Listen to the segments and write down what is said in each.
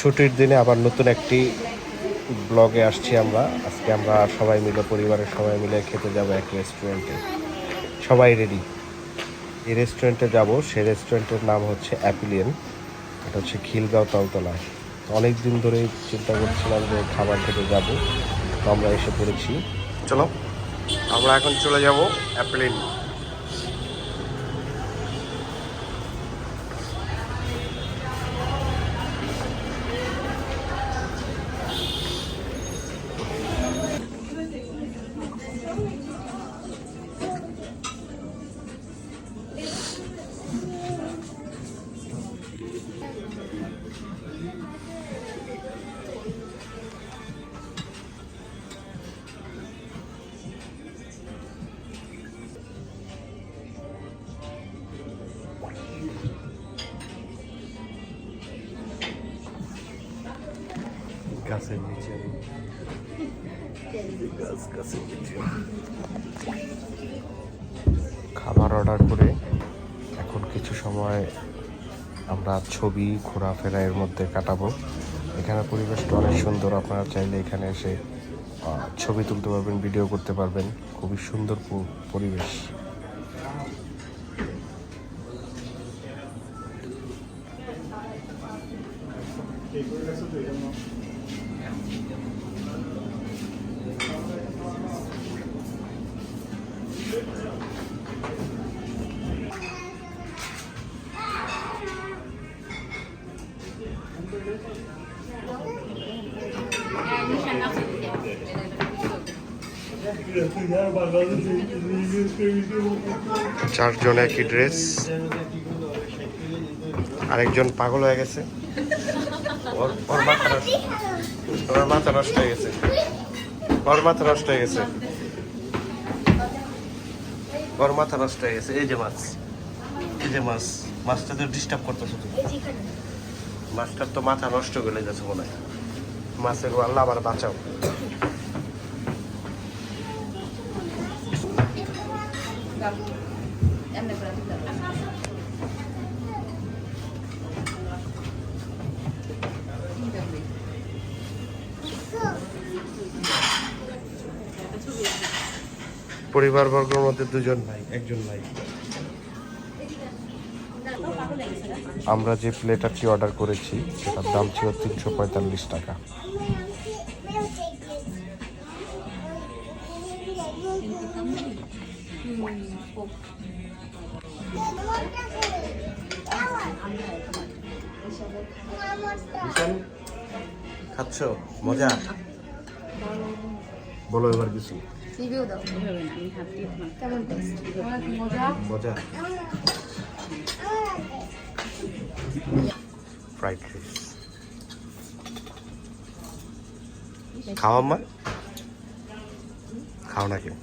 ছুটির দিনে আবার নতুন একটি ব্লগে আসছি আমরা। আজকে আমরা সবাই মিলে, পরিবারের সবাই মিলে খেতে যাব এক রেস্টুরেন্টে। সবাই রেডি। এই রেস্টুরেন্টে যাব, সেই রেস্টুরেন্টের নাম হচ্ছে অ্যাপিলিয়ন। এটা হচ্ছে খিলগাঁও তালতলায়। তো অনেক দিন ধরে চিন্তা করছিলাম যে খাবার খেতে যাব, তো আমরা এসে পড়েছি। চলো আমরা এখন চলে যাব অ্যাপিলিয়ন। গাছের নিচে খাবার অর্ডার করে এখন কিছু সময় আমরা ছবি ঘোরাফেরা এর মধ্যে কাটাবো। এখানে পরিবেশটা অনেক সুন্দর, আপনারা চাইলে এখানে এসে ছবি তুলতে পারবেন, ভিডিও করতে পারবেন। খুবই সুন্দর পরিবেশ। চারজন একই ড্রেস। আরেকজন পাগল হয়ে গেছে, ওর মাথা নষ্ট হয়ে গেছে, ওর মাথা নষ্ট হয়ে গেছে, ওর মাথা নষ্ট হয়ে গেছে। এই যে মাছ, এই যে মাছ, মাছটা তো ডিস্টার্ব করতেছে। মাছটার তো মাথা নষ্ট করে গেছে মনে হয়। মাছের আল্লাহ আবার বাঁচাও। পরিবার বর্গের মধ্যে দুজন ভাই, একজন ভাই। আমরা যে প্লেটারটি অর্ডার করেছি সেটার দাম ছিল 345 টাকা। খাচ্ছ? মজা? বলো এবার কিছু। মজা। ফ্রাইড রাইস খাও আম্মা? খাও না কেউ?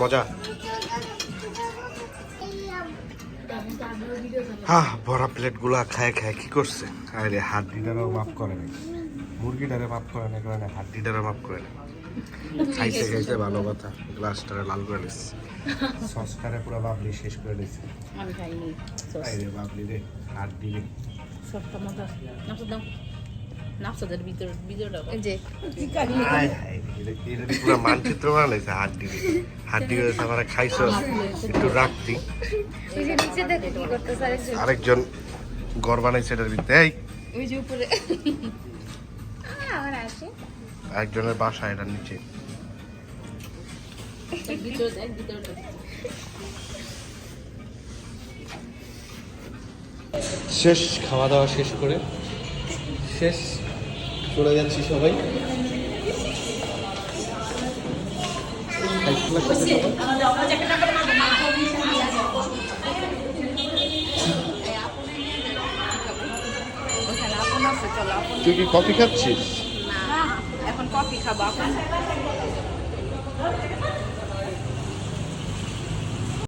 মজা। ভরা প্লেট গুলা খায় খায় কি করছে? আরে হাড্ডিটারও মাফ করে না, মুরগিটারে মাফ করে না, কারণে হাড্ডিটারও মাফ করে না। খাইতে খাইতে ভালো কথা, গ্লাসটারে লাল করে দিচ্ছে, সসটারে পুরো বাবলি শেষ করে দিচ্ছে। আমি খাইনি আরে বাবলি রে, হাড্ডি রে, সবটা মজা। নাফসাদের ভিতরটা যে পুরো মানচিত্র বানাইছে হাড্ডি রে। হাড্ডি করে আমার খাইছো, একটু রাখতি। আরেকজন গড় বানাইছে এটার ভিতরে। এই ওই যে উপরে আমার আসে একজনের বাসা এটার নিচে। শেষ খাওয়া দাওয়া শেষ করে শেষ চলে যাচ্ছি সবাই। ওখানে আপন আছে, চলো আপন। তুই কি কফি খাচ্ছিস? না, এখন কফি খাবো আপন।